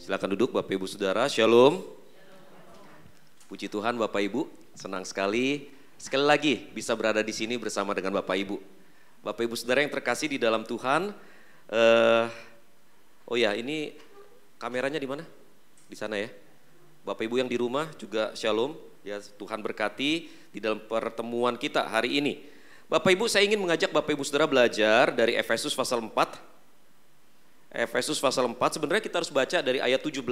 Silakan duduk Bapak Ibu Saudara, Shalom. Puji Tuhan Bapak Ibu, senang sekali lagi bisa berada di sini bersama dengan Bapak Ibu. Bapak Ibu Saudara yang terkasih di dalam Tuhan. Oh ya, ini kameranya di mana? Di sana ya. Bapak Ibu yang di rumah juga Shalom. Ya, Tuhan berkati di dalam pertemuan kita hari ini. Bapak Ibu, saya ingin mengajak Bapak Ibu Saudara belajar dari Efesus pasal 4. Efesus pasal 4, sebenarnya kita harus baca dari ayat 17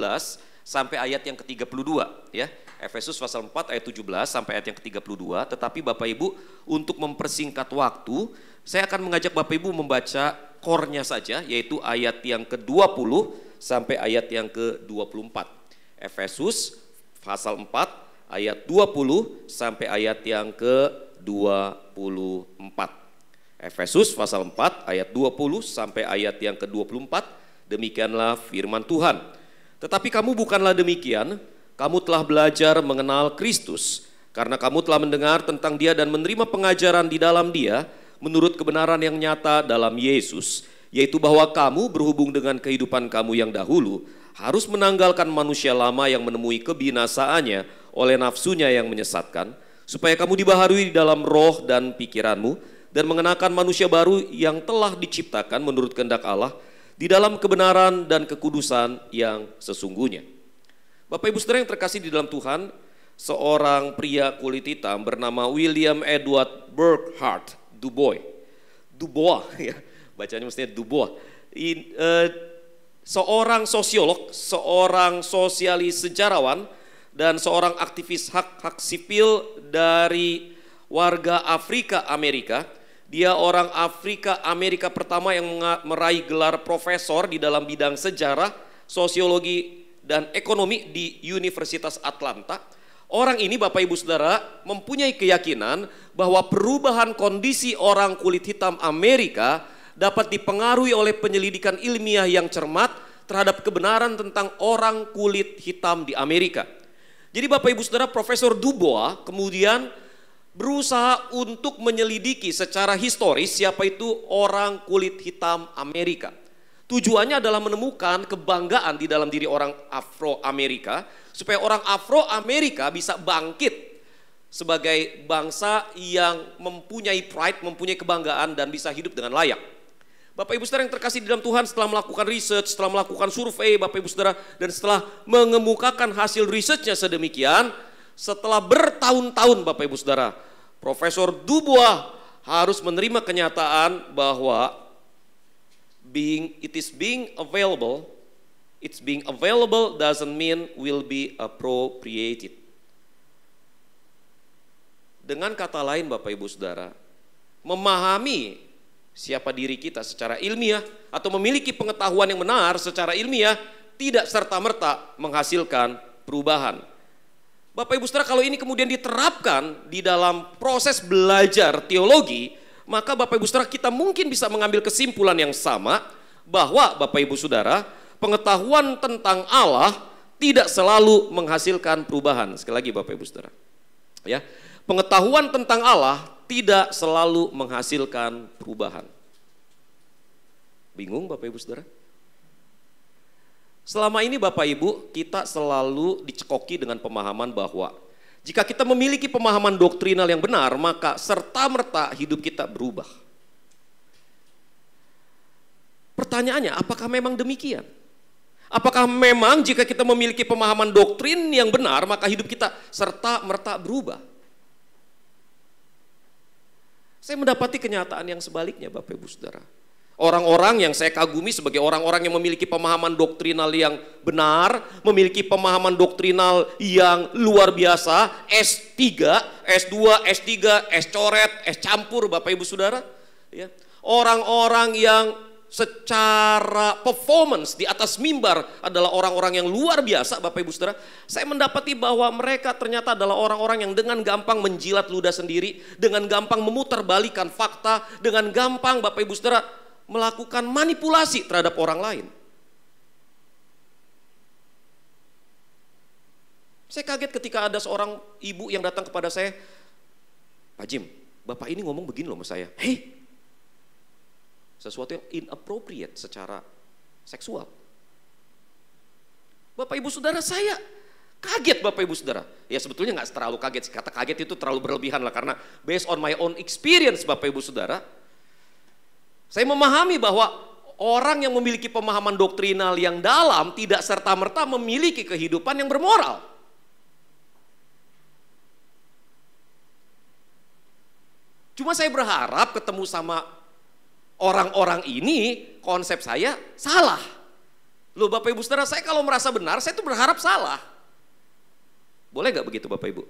sampai ayat yang ke-32 ya. Efesus pasal 4 ayat 17 sampai ayat yang ke-32. Tetapi Bapak Ibu, untuk mempersingkat waktu, saya akan mengajak Bapak Ibu membaca core-nya saja, yaitu ayat yang ke-20 sampai ayat yang ke-24. Efesus pasal 4 ayat 20 sampai ayat yang ke-24. Efesus pasal 4 ayat 20 sampai ayat yang ke-24, demikianlah firman Tuhan. Tetapi kamu bukanlah demikian, kamu telah belajar mengenal Kristus, karena kamu telah mendengar tentang Dia dan menerima pengajaran di dalam Dia, menurut kebenaran yang nyata dalam Yesus, yaitu bahwa kamu berhubung dengan kehidupan kamu yang dahulu, harus menanggalkan manusia lama yang menemui kebinasaannya oleh nafsunya yang menyesatkan, supaya kamu dibaharui di dalam roh dan pikiranmu, dan mengenakan manusia baru yang telah diciptakan menurut kehendak Allah di dalam kebenaran dan kekudusan yang sesungguhnya. Bapak Ibu Saudara yang terkasih di dalam Tuhan, seorang pria kulit hitam bernama William Edward Burghardt Dubois ya, bacanya mestinya Dubois. Seorang sosiolog, seorang sosialis sejarawan, dan seorang aktivis hak sipil dari warga Afrika Amerika. Dia orang Afrika Amerika pertama yang meraih gelar profesor di dalam bidang sejarah, sosiologi, dan ekonomi di Universitas Atlanta. Orang ini Bapak Ibu Saudara mempunyai keyakinan bahwa perubahan kondisi orang kulit hitam Amerika dapat dipengaruhi oleh penyelidikan ilmiah yang cermat terhadap kebenaran tentang orang kulit hitam di Amerika. Jadi Bapak Ibu Saudara, Profesor Dubois kemudian berusaha untuk menyelidiki secara historis siapa itu orang kulit hitam Amerika. Tujuannya adalah menemukan kebanggaan di dalam diri orang Afro-Amerika, supaya orang Afro-Amerika bisa bangkit sebagai bangsa yang mempunyai pride, mempunyai kebanggaan, dan bisa hidup dengan layak. Bapak Ibu Saudara yang terkasih di dalam Tuhan, setelah melakukan research, setelah melakukan survei Bapak Ibu Saudara, dan setelah mengemukakan hasil researchnya sedemikian, setelah bertahun-tahun Bapak Ibu Saudara, Profesor Dubois harus menerima kenyataan bahwa it's being available doesn't mean will be appropriated. Dengan kata lain Bapak Ibu Saudara, memahami siapa diri kita secara ilmiah atau memiliki pengetahuan yang benar secara ilmiah tidak serta-merta menghasilkan perubahan. Bapak Ibu Saudara, kalau ini kemudian diterapkan di dalam proses belajar teologi, maka Bapak Ibu Saudara kita mungkin bisa mengambil kesimpulan yang sama bahwa Bapak Ibu Saudara, pengetahuan tentang Allah tidak selalu menghasilkan perubahan. Sekali lagi Bapak Ibu Saudara, ya, pengetahuan tentang Allah tidak selalu menghasilkan perubahan. Bingung Bapak Ibu Saudara? Selama ini Bapak Ibu, kita selalu dicekoki dengan pemahaman bahwa jika kita memiliki pemahaman doktrinal yang benar, maka serta-merta hidup kita berubah. Pertanyaannya, apakah memang demikian? Apakah memang jika kita memiliki pemahaman doktrin yang benar, maka hidup kita serta-merta berubah? Saya mendapati kenyataan yang sebaliknya Bapak Ibu Saudara. Orang-orang yang saya kagumi sebagai orang-orang yang memiliki pemahaman doktrinal yang benar, memiliki pemahaman doktrinal yang luar biasa, S3, S2, S3, S coret, S campur Bapak Ibu Saudara. Ya. Orang-orang yang secara performance di atas mimbar adalah orang-orang yang luar biasa Bapak Ibu Saudara. Saya mendapati bahwa mereka ternyata adalah orang-orang yang dengan gampang menjilat ludah sendiri, dengan gampang memutarbalikkan fakta, dengan gampang Bapak Ibu Saudara melakukan manipulasi terhadap orang lain. Saya kaget ketika ada seorang ibu yang datang kepada saya, Pak Jim, Bapak ini ngomong begini loh sama saya. Hei, sesuatu yang inappropriate secara seksual. Bapak Ibu Saudara, saya kaget Bapak Ibu Saudara. Ya sebetulnya nggak terlalu kaget sih, kata kaget itu terlalu berlebihan lah, karena based on my own experience Bapak Ibu Saudara. Saya memahami bahwa orang yang memiliki pemahaman doktrinal yang dalam tidak serta-merta memiliki kehidupan yang bermoral. Cuma saya berharap ketemu sama orang-orang ini, konsep saya salah. Loh Bapak Ibu Saudara, saya kalau merasa benar, saya tuh berharap salah. Boleh gak begitu Bapak Ibu?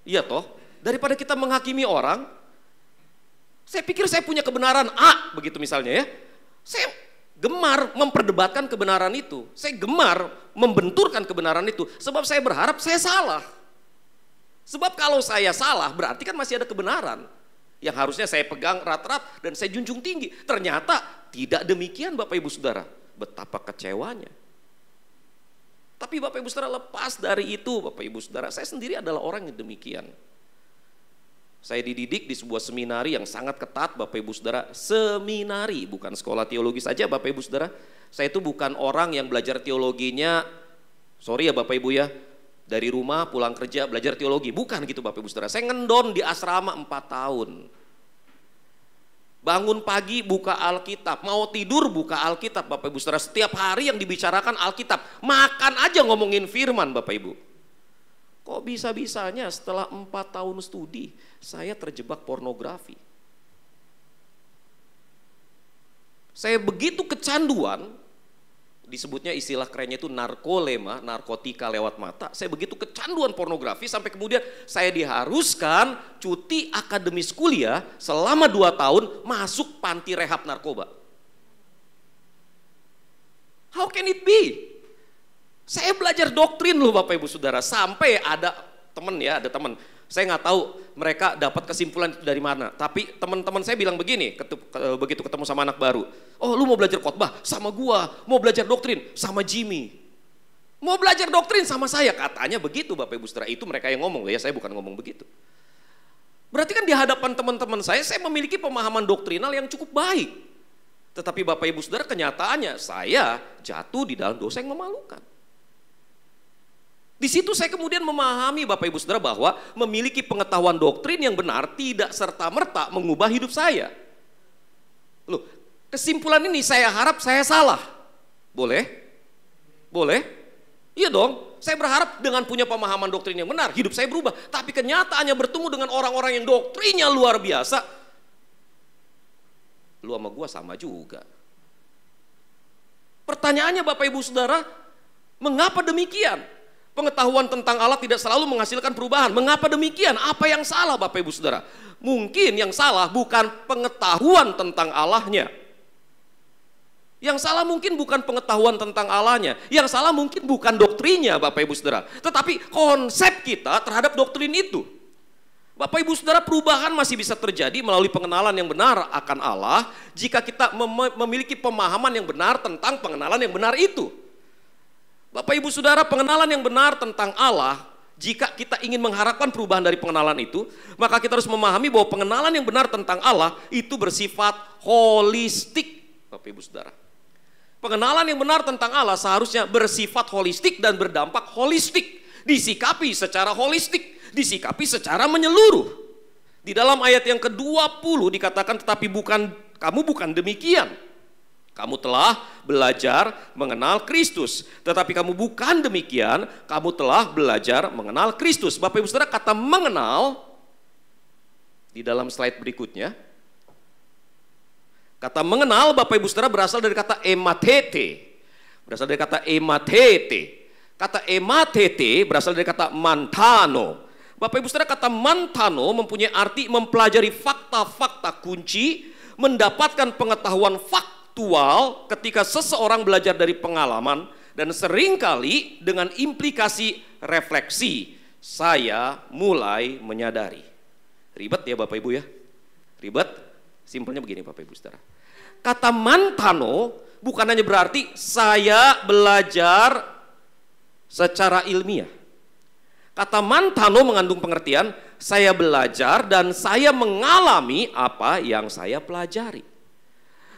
Iya toh, daripada kita menghakimi orang, saya pikir saya punya kebenaran A, begitu misalnya ya. Saya gemar memperdebatkan kebenaran itu. Saya gemar membenturkan kebenaran itu. Sebab saya berharap saya salah. Sebab kalau saya salah, berarti kan masih ada kebenaran yang harusnya saya pegang erat-erat dan saya junjung tinggi. Ternyata tidak demikian Bapak Ibu Saudara. Betapa kecewanya. Tapi Bapak Ibu Saudara, lepas dari itu Bapak Ibu Saudara, saya sendiri adalah orang yang demikian. Saya dididik di sebuah seminari yang sangat ketat Bapak Ibu Saudara. Seminari, bukan sekolah teologi saja Bapak Ibu Saudara. Saya itu bukan orang yang belajar teologinya, sorry ya Bapak Ibu ya, dari rumah pulang kerja belajar teologi. Bukan gitu Bapak Ibu Saudara. Saya ngendon di asrama 4 tahun. Bangun pagi buka Alkitab, mau tidur buka Alkitab Bapak Ibu Saudara. Setiap hari yang dibicarakan Alkitab. Makan aja ngomongin firman Bapak Ibu. Kok bisa-bisanya setelah 4 tahun studi saya terjebak pornografi. Saya begitu kecanduan, disebutnya istilah kerennya itu narkolema, narkotika lewat mata. Saya begitu kecanduan pornografi sampai kemudian saya diharuskan cuti akademis kuliah selama 2 tahun masuk panti rehab narkoba. How can it be? Saya belajar doktrin loh Bapak Ibu Saudara, sampai ada teman ya, ada teman. Saya nggak tahu mereka dapat kesimpulan itu dari mana. Tapi teman-teman saya bilang begini, begitu ketemu sama anak baru. Oh lu mau belajar khotbah? Sama gua. Mau belajar doktrin? Sama Jimmy. Mau belajar doktrin sama saya? Katanya begitu Bapak Ibu Saudara. Itu mereka yang ngomong, ya saya bukan ngomong begitu. Berarti kan di hadapan teman-teman saya memiliki pemahaman doktrinal yang cukup baik. Tetapi Bapak Ibu Saudara, kenyataannya saya jatuh di dalam dosa yang memalukan. Di situ saya kemudian memahami Bapak Ibu Saudara bahwa memiliki pengetahuan doktrin yang benar tidak serta-merta mengubah hidup saya. Loh, kesimpulan ini saya harap saya salah. Boleh? Boleh? Iya dong. Saya berharap dengan punya pemahaman doktrin yang benar, hidup saya berubah. Tapi kenyataannya bertemu dengan orang-orang yang doktrinnya luar biasa. Lu sama gua sama juga. Pertanyaannya Bapak Ibu Saudara, mengapa demikian? Pengetahuan tentang Allah tidak selalu menghasilkan perubahan. Mengapa demikian? Apa yang salah Bapak Ibu Saudara? Mungkin yang salah bukan pengetahuan tentang Allahnya. Yang salah mungkin bukan pengetahuan tentang Allahnya. Yang salah mungkin bukan doktrinnya Bapak Ibu Saudara. Tetapi konsep kita terhadap doktrin itu. Bapak Ibu Saudara, perubahan masih bisa terjadi melalui pengenalan yang benar akan Allah jika kita memiliki pemahaman yang benar tentang pengenalan yang benar itu. Bapak Ibu Saudara, pengenalan yang benar tentang Allah, jika kita ingin mengharapkan perubahan dari pengenalan itu, maka kita harus memahami bahwa pengenalan yang benar tentang Allah itu bersifat holistik. Bapak Ibu Saudara, pengenalan yang benar tentang Allah seharusnya bersifat holistik dan berdampak holistik, disikapi secara holistik, disikapi secara menyeluruh. Di dalam ayat yang ke-20 dikatakan, tetapi kamu bukan demikian. Kamu telah belajar mengenal Kristus. Tetapi kamu bukan demikian, kamu telah belajar mengenal Kristus. Bapak Ibu Saudara, kata mengenal di dalam slide berikutnya. Kata mengenal Bapak Ibu Saudara berasal dari kata ematete. Berasal dari kata ematete. Kata ematete berasal dari kata mantano. Bapak Ibu Saudara, kata mantano mempunyai arti mempelajari fakta-fakta kunci, mendapatkan pengetahuan fakta ketika seseorang belajar dari pengalaman dan seringkali dengan implikasi refleksi, saya mulai menyadari. Ribet ya Bapak Ibu ya? Ribet? Simpelnya begini Bapak Ibu Saudara. Kata mantano bukan hanya berarti saya belajar secara ilmiah. Kata mantano mengandung pengertian saya belajar dan saya mengalami apa yang saya pelajari.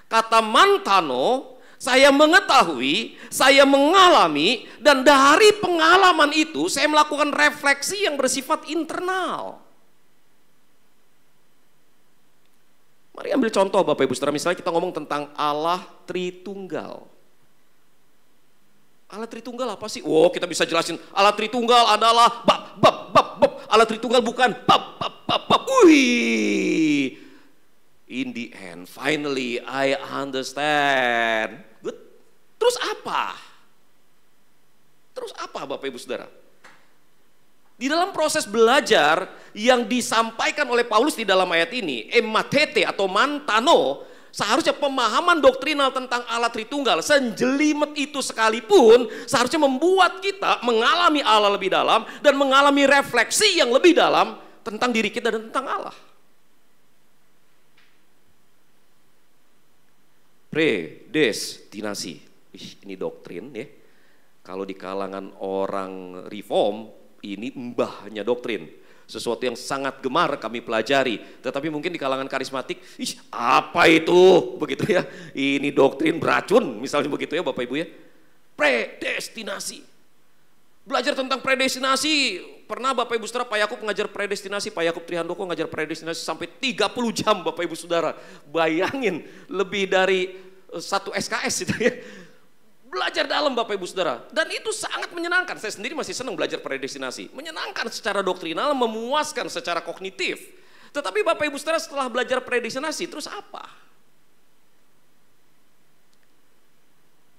Kata mantano Saya mengetahui, saya mengalami, dan dari pengalaman itu saya melakukan refleksi yang bersifat internal. Mari ambil contoh Bapak Ibu Saudara, misalnya kita ngomong tentang Allah Tritunggal. Allah Tritunggal apa sih? Oh, kita bisa jelasin. Allah Tritunggal adalah Allah Tritunggal bukan Wih. In the end, finally I understand. Good. Terus apa? Terus apa Bapak Ibu Saudara? Di dalam proses belajar yang disampaikan oleh Paulus di dalam ayat ini, ematete atau mantano, seharusnya pemahaman doktrinal tentang Allah Tritunggal, senjelimet itu sekalipun, seharusnya membuat kita mengalami Allah lebih dalam dan mengalami refleksi yang lebih dalam tentang diri kita dan tentang Allah. Predestinasi. Ini doktrin ya. Kalau di kalangan orang reform, ini mbahnya doktrin. Sesuatu yang sangat gemar kami pelajari. Tetapi mungkin di kalangan karismatik, apa itu? Begitu ya. Ini doktrin beracun, misalnya begitu ya Bapak Ibu ya. Predestinasi. Belajar tentang predestinasi. Pernah Bapak Ibu Saudara, Pak Yakub ngajar predestinasi, Pak Yakub Trihandoko ngajar predestinasi sampai 30 jam Bapak Ibu Saudara. Bayangin, lebih dari satu SKS itu ya. Belajar dalam Bapak Ibu Saudara. Dan itu sangat menyenangkan. Saya sendiri masih senang belajar predestinasi. Menyenangkan secara doktrinal, memuaskan secara kognitif. Tetapi Bapak Ibu Saudara setelah belajar predestinasi, terus apa?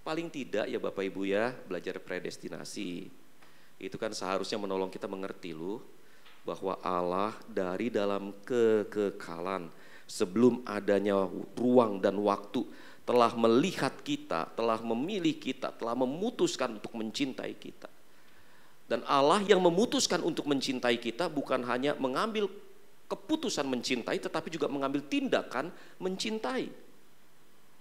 Paling tidak ya Bapak Ibu ya, belajar predestinasi. Itu kan seharusnya menolong kita mengerti loh, bahwa Allah dari dalam kekekalan, sebelum adanya ruang dan waktu, telah melihat kita, telah memilih kita, telah memutuskan untuk mencintai kita. Dan Allah yang memutuskan untuk mencintai kita bukan hanya mengambil keputusan mencintai, tetapi juga mengambil tindakan mencintai.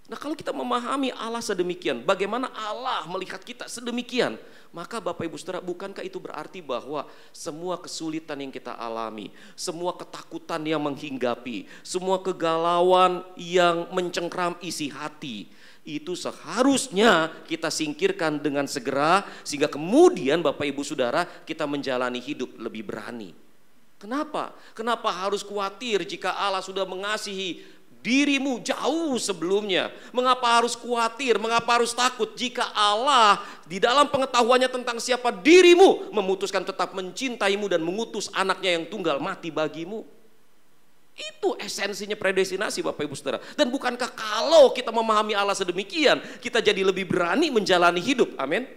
Nah, kalau kita memahami Allah sedemikian, bagaimana Allah melihat kita sedemikian, maka Bapak Ibu Saudara, bukankah itu berarti bahwa semua kesulitan yang kita alami, semua ketakutan yang menghinggapi, semua kegalauan yang mencengkram isi hati, itu seharusnya kita singkirkan dengan segera, sehingga kemudian Bapak Ibu Saudara, kita menjalani hidup lebih berani. Kenapa? Kenapa harus khawatir jika Allah sudah mengasihi dirimu jauh sebelumnya? Mengapa harus khawatir? Mengapa harus takut jika Allah di dalam pengetahuannya tentang siapa dirimu memutuskan tetap mencintaimu dan mengutus anaknya yang tunggal mati bagimu? Itu esensinya predestinasi Bapak Ibu Saudara. Dan bukankah kalau kita memahami Allah sedemikian, kita jadi lebih berani menjalani hidup? Amin.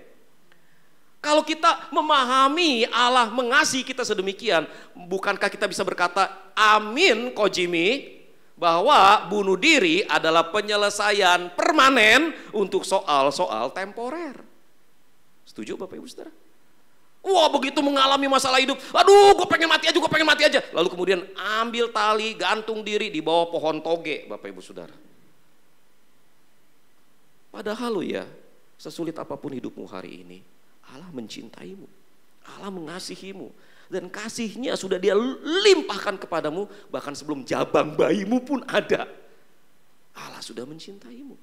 Kalau kita memahami Allah mengasihi kita sedemikian, bukankah kita bisa berkata amin Kojimi, bahwa bunuh diri adalah penyelesaian permanen untuk soal-soal temporer. Setuju Bapak Ibu Saudara? Wah, begitu mengalami masalah hidup, aduh gue pengen mati aja. Lalu kemudian ambil tali, gantung diri di bawah pohon toge Bapak Ibu Saudara. Padahal lo ya, sesulit apapun hidupmu hari ini, Allah mencintaimu, Allah mengasihimu. Dan kasihnya sudah dia limpahkan kepadamu, bahkan sebelum jabang bayimu pun ada. Allah sudah mencintaimu.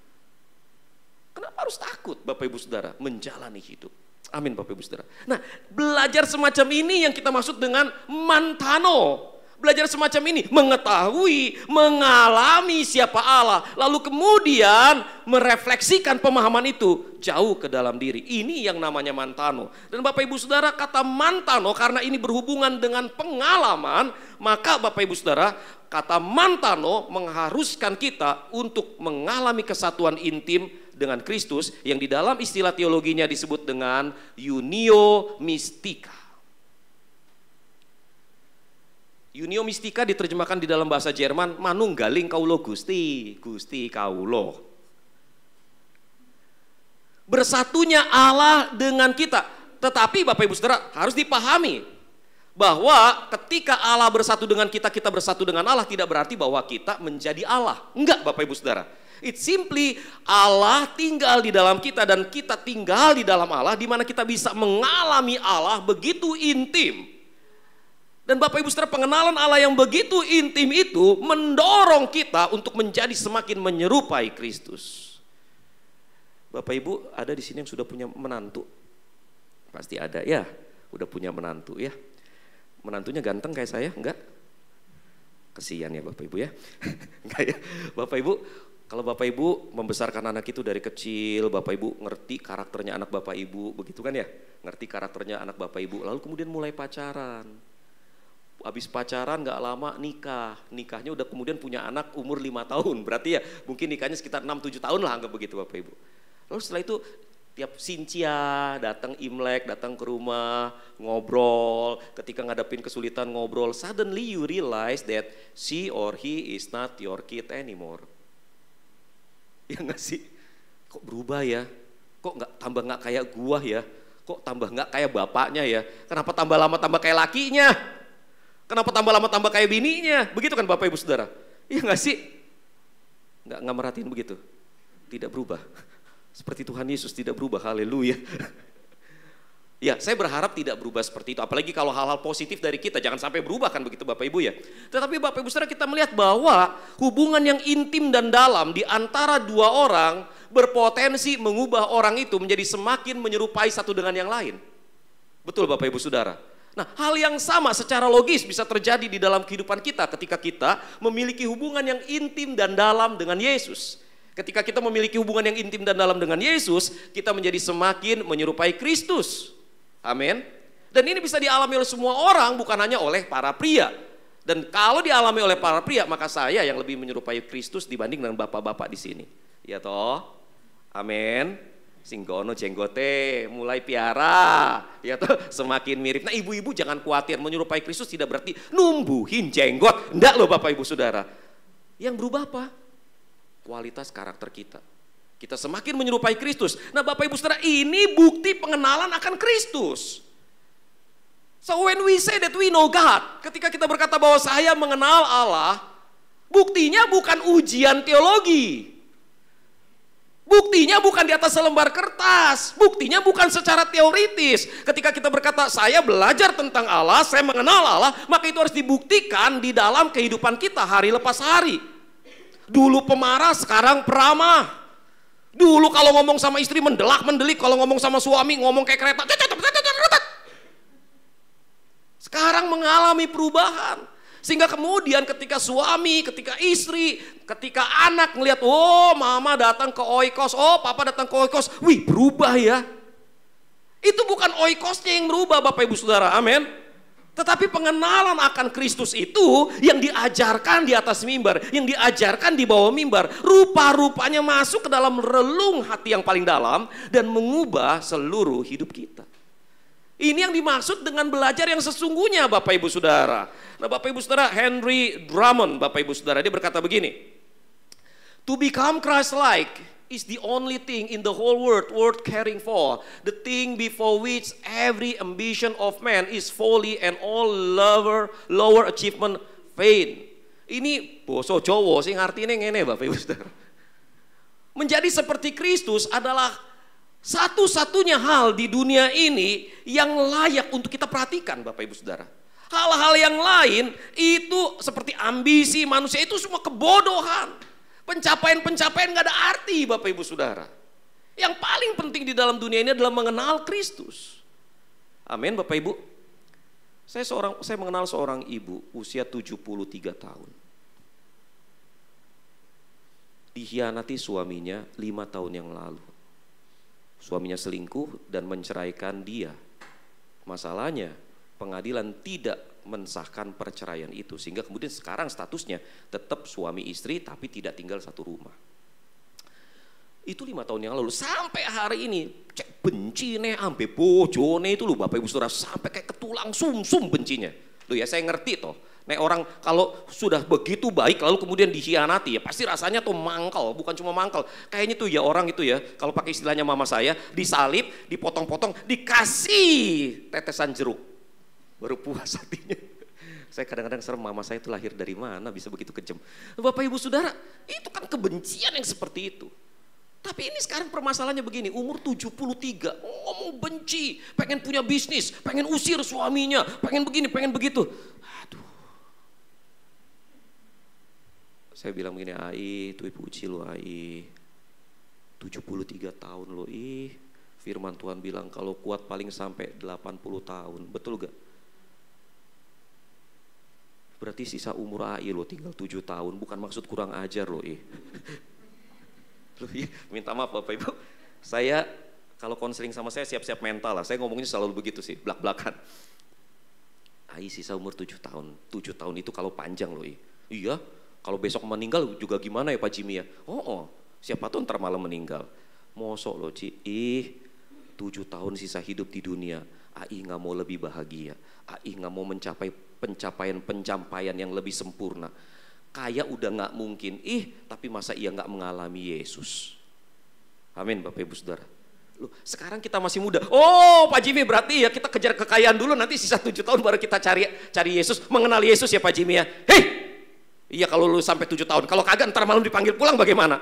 Kenapa harus takut Bapak Ibu Saudara menjalani hidup? Amin Bapak Ibu Saudara. Nah, belajar semacam ini yang kita maksud dengan mantano. Belajar semacam ini, mengetahui, mengalami siapa Allah, lalu kemudian merefleksikan pemahaman itu jauh ke dalam diri. Ini yang namanya mantano. Dan Bapak Ibu Saudara, kata mantano karena ini berhubungan dengan pengalaman, maka Bapak Ibu Saudara, kata mantano mengharuskan kita untuk mengalami kesatuan intim dengan Kristus yang di dalam istilah teologinya disebut dengan unio mystica. Unio mystica diterjemahkan di dalam bahasa Jerman manunggaling kaulo Gusti, Gusti kaulo. Bersatunya Allah dengan kita. Tetapi Bapak Ibu Saudara harus dipahami bahwa ketika Allah bersatu dengan kita, kita bersatu dengan Allah, tidak berarti bahwa kita menjadi Allah. Enggak Bapak Ibu Saudara. It's simply Allah tinggal di dalam kita dan kita tinggal di dalam Allah, di mana kita bisa mengalami Allah begitu intim. Dan Bapak Ibu Saudara, pengenalan Allah yang begitu intim itu mendorong kita untuk menjadi semakin menyerupai Kristus. Bapak Ibu ada di sini yang sudah punya menantu? Pasti ada ya, udah punya menantu ya. Menantunya ganteng kayak saya? Enggak? Kesian ya Bapak Ibu ya. Enggak ya. Bapak Ibu, kalau Bapak Ibu membesarkan anak itu dari kecil, Bapak Ibu ngerti karakternya anak Bapak Ibu, begitu kan ya? Ngerti karakternya anak Bapak Ibu, lalu kemudian mulai pacaran. Habis pacaran gak lama nikah, nikahnya udah kemudian punya anak umur 5 tahun, berarti ya mungkin nikahnya sekitar 6-7 tahun lah, anggap begitu Bapak Ibu. Lalu setelah itu tiap Cynthia datang Imlek, datang ke rumah, ngobrol, ketika ngadepin kesulitan ngobrol, suddenly you realize that she or he is not your kid anymore. Ya gak sih? Kok berubah ya? Kok tambah gak kayak gua ya? Kok tambah gak kayak bapaknya ya? Kenapa tambah lama tambah kayak lakinya? Kenapa tambah lama tambah kayak bininya? Begitu kan Bapak Ibu Saudara? Iya gak sih? Gak merhatiin begitu? Tidak berubah. Seperti Tuhan Yesus tidak berubah, haleluya. Ya, saya berharap tidak berubah seperti itu. Apalagi kalau hal-hal positif dari kita, jangan sampai berubah kan begitu Bapak Ibu ya. Tetapi Bapak Ibu Saudara, kita melihat bahwa hubungan yang intim dan dalam di antara dua orang berpotensi mengubah orang itu menjadi semakin menyerupai satu dengan yang lain. Betul Bapak Ibu Saudara? Nah, hal yang sama secara logis bisa terjadi di dalam kehidupan kita ketika kita memiliki hubungan yang intim dan dalam dengan Yesus. Ketika kita memiliki hubungan yang intim dan dalam dengan Yesus, kita menjadi semakin menyerupai Kristus. Amin. Dan ini bisa dialami oleh semua orang, bukan hanya oleh para pria. Dan kalau dialami oleh para pria, maka saya yang lebih menyerupai Kristus dibanding dengan bapak-bapak di sini. Ya toh? Amin. Singgono jenggote mulai piara, ya toh, semakin mirip. Nah, ibu-ibu jangan khawatir, menyerupai Kristus tidak berarti numbuhin jenggot. Enggak loh Bapak Ibu Saudara. Yang berubah apa? Kualitas karakter kita. Kita semakin menyerupai Kristus. Nah Bapak Ibu Saudara, ini bukti pengenalan akan Kristus. So when we say that we know God, ketika kita berkata bahwa saya mengenal Allah, buktinya bukan ujian teologi. Buktinya bukan di atas selembar kertas, buktinya bukan secara teoritis. Ketika kita berkata saya belajar tentang Allah, saya mengenal Allah, maka itu harus dibuktikan di dalam kehidupan kita hari lepas hari. Dulu pemarah, sekarang peramah. Dulu kalau ngomong sama istri mendelik, kalau ngomong sama suami ngomong kayak kereta. Sekarang mengalami perubahan. Sehingga kemudian ketika suami, ketika istri, ketika anak ngelihat, oh mama datang ke oikos, oh papa datang ke oikos, wih berubah ya. Itu bukan oikosnya yang berubah Bapak Ibu Saudara, amin. Tetapi pengenalan akan Kristus itu yang diajarkan di atas mimbar, yang diajarkan di bawah mimbar, rupa-rupanya masuk ke dalam relung hati yang paling dalam dan mengubah seluruh hidup kita. Ini yang dimaksud dengan belajar yang sesungguhnya Bapak Ibu Saudara. Nah Bapak Ibu Saudara, Henry Drummond Bapak Ibu Saudara, dia berkata begini. To become Christ-like is the only thing in the whole world worth caring for. The thing before which every ambition of man is folly and all lower achievement vain. Ini boso Jawa sing artine ngene Bapak Ibu Saudara. Menjadi seperti Kristus adalah satu-satunya hal di dunia ini yang layak untuk kita perhatikan Bapak Ibu Saudara. Hal-hal yang lain itu seperti ambisi manusia itu semua kebodohan. Pencapaian-pencapaian gak ada arti Bapak Ibu Saudara. Yang paling penting di dalam dunia ini adalah mengenal Kristus. Amin Bapak Ibu. Saya mengenal seorang ibu usia 73 tahun. Dikhianati suaminya 5 tahun yang lalu. Suaminya selingkuh dan menceraikan dia. Masalahnya pengadilan tidak mensahkan perceraian itu, sehingga kemudian sekarang statusnya tetap suami istri tapi tidak tinggal satu rumah. Itu 5 tahun yang lalu. Sampai hari ini cek benci nih ambe bojone itu loh Bapak Ibu Saudara, sampai kayak ketulang sumsum bencinya. Loh ya saya ngerti toh. Nek orang kalau sudah begitu baik lalu kemudian dikhianati ya pasti rasanya tuh mangkal, bukan cuma mangkal. Kayaknya tuh ya orang itu ya, kalau pakai istilahnya mama saya, disalib, dipotong-potong, dikasih tetesan jeruk. Baru puas hatinya. Saya kadang-kadang serem, mama saya itu lahir dari mana bisa begitu kejam. Bapak Ibu Saudara, itu kan kebencian yang seperti itu. Tapi ini sekarang permasalahannya begini, umur 73, ngomong benci, pengen punya bisnis, pengen usir suaminya, pengen begini, pengen begitu. Aduh. Saya bilang begini, Ai, itu ibu uci lu Ai. 73 tahun loh. Firman Tuhan bilang kalau kuat paling sampai 80 tahun. Betul gak? Berarti sisa umur AI loh tinggal 7 tahun. Bukan maksud kurang ajar loh. Minta maaf Bapak Ibu. Saya kalau konseling sama saya siap-siap mental lah. Saya ngomongnya selalu begitu sih, belak-belakan. AI sisa umur 7 tahun. 7 tahun itu kalau panjang loh. Iya, kalau besok meninggal juga gimana ya Pak Jimmy ya? Siapa tuh ntar malam meninggal. Mosok loh Ci, 7 tahun sisa hidup di dunia. AI gak mau lebih bahagia. AI gak mau mencapai pencapaian yang lebih sempurna. Kaya udah gak mungkin. Tapi masa ia gak mengalami Yesus? Amin Bapak Ibu Saudara. Loh, sekarang kita masih muda. Pak Jimmy berarti ya kita kejar kekayaan dulu, nanti sisa 7 tahun baru kita cari Yesus, mengenal Yesus ya Pak Jimmy ya. Iya kalau lu sampai 7 tahun. Kalau kagak ntar malam dipanggil pulang bagaimana?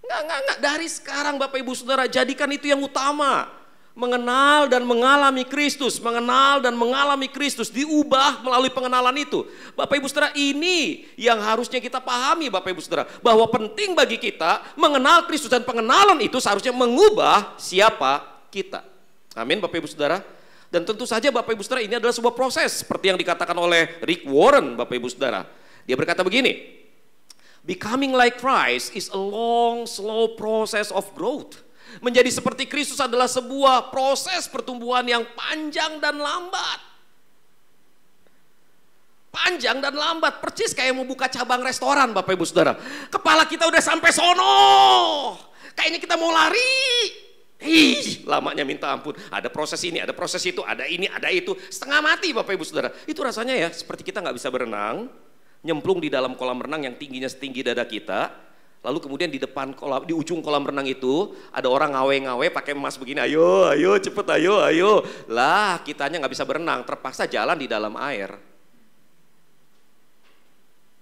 Enggak. Dari sekarang Bapak Ibu Saudara jadikan itu yang utama. Mengenal dan mengalami Kristus, mengenal dan mengalami Kristus, diubah melalui pengenalan itu. Bapak Ibu Saudara, ini yang harusnya kita pahami Bapak Ibu Saudara, bahwa penting bagi kita mengenal Kristus, dan pengenalan itu seharusnya mengubah siapa kita. Amin Bapak Ibu Saudara. Dan tentu saja Bapak Ibu Saudara, ini adalah sebuah proses seperti yang dikatakan oleh Rick Warren Bapak Ibu Saudara. Dia berkata begini, becoming like Christ is a long, slow process of growth. Menjadi seperti Kristus adalah sebuah proses pertumbuhan yang panjang dan lambat. Panjang dan lambat, persis kayak mau buka cabang restoran Bapak Ibu Saudara. Kepala kita udah sampai sono, kayaknya kita mau lari. Lamanya minta ampun. Ada proses ini, ada proses itu, ada ini, ada itu. Setengah mati Bapak Ibu Saudara. Itu rasanya ya seperti kita gak bisa berenang, nyemplung di dalam kolam renang yang tingginya setinggi dada kita. Lalu kemudian di depan kolam, di ujung kolam renang itu ada orang ngawe-ngawe pakai emas begini, ayo cepet ayo. Lah kitanya nggak bisa berenang, terpaksa jalan di dalam air.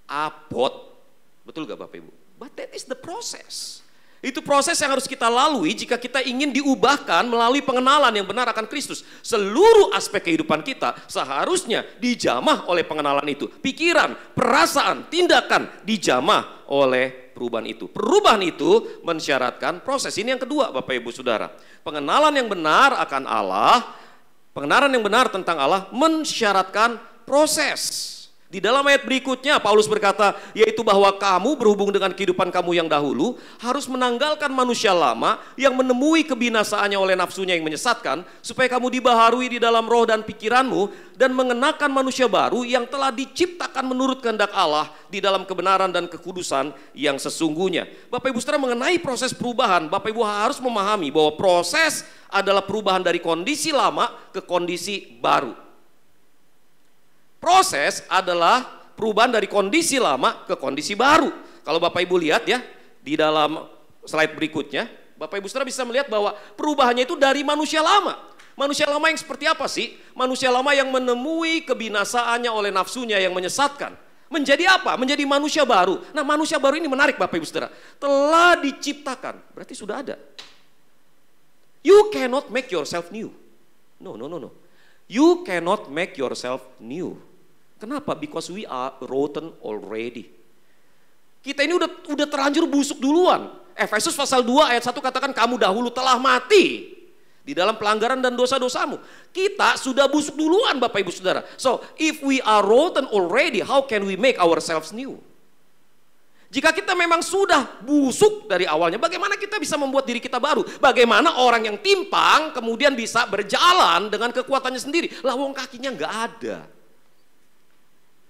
Abot, betul gak Bapak Ibu? But that is the process. Itu proses yang harus kita lalui jika kita ingin diubahkan melalui pengenalan yang benar akan Kristus. Seluruh aspek kehidupan kita seharusnya dijamah oleh pengenalan itu. Pikiran, perasaan, tindakan dijamah oleh perubahan itu. Perubahan itu mensyaratkan proses. Ini yang kedua Bapak Ibu Saudara. Pengenalan yang benar akan Allah, pengenalan yang benar tentang Allah mensyaratkan proses. Di dalam ayat berikutnya Paulus berkata, yaitu bahwa kamu berhubung dengan kehidupan kamu yang dahulu harus menanggalkan manusia lama yang menemui kebinasaannya oleh nafsunya yang menyesatkan, supaya kamu dibaharui di dalam roh dan pikiranmu dan mengenakan manusia baru yang telah diciptakan menurut kehendak Allah di dalam kebenaran dan kekudusan yang sesungguhnya. Bapak Ibu Saudara, mengenai proses perubahan, Bapak Ibu harus memahami bahwa proses adalah perubahan dari kondisi lama ke kondisi baru. Proses adalah perubahan dari kondisi lama ke kondisi baru. Kalau Bapak Ibu lihat ya, di dalam slide berikutnya, Bapak Ibu Saudara bisa melihat bahwa perubahannya itu dari manusia lama. Manusia lama yang seperti apa sih? Manusia lama yang menemui kebinasaannya oleh nafsunya yang menyesatkan. Menjadi apa? Menjadi manusia baru. Nah, manusia baru ini menarik Bapak Ibu Saudara. Telah diciptakan, berarti sudah ada. You cannot make yourself new. No. You cannot make yourself new. Kenapa? Because we are rotten already. Kita ini udah terlanjur busuk duluan. Efesus pasal 2 ayat 1 katakan kamu dahulu telah mati di dalam pelanggaran dan dosa-dosamu. Kita sudah busuk duluan Bapak Ibu Saudara. So, if we are rotten already, how can we make ourselves new? Jika kita memang sudah busuk dari awalnya, bagaimana kita bisa membuat diri kita baru? Bagaimana orang yang timpang kemudian bisa berjalan dengan kekuatannya sendiri? Lah wong kakinya nggak ada.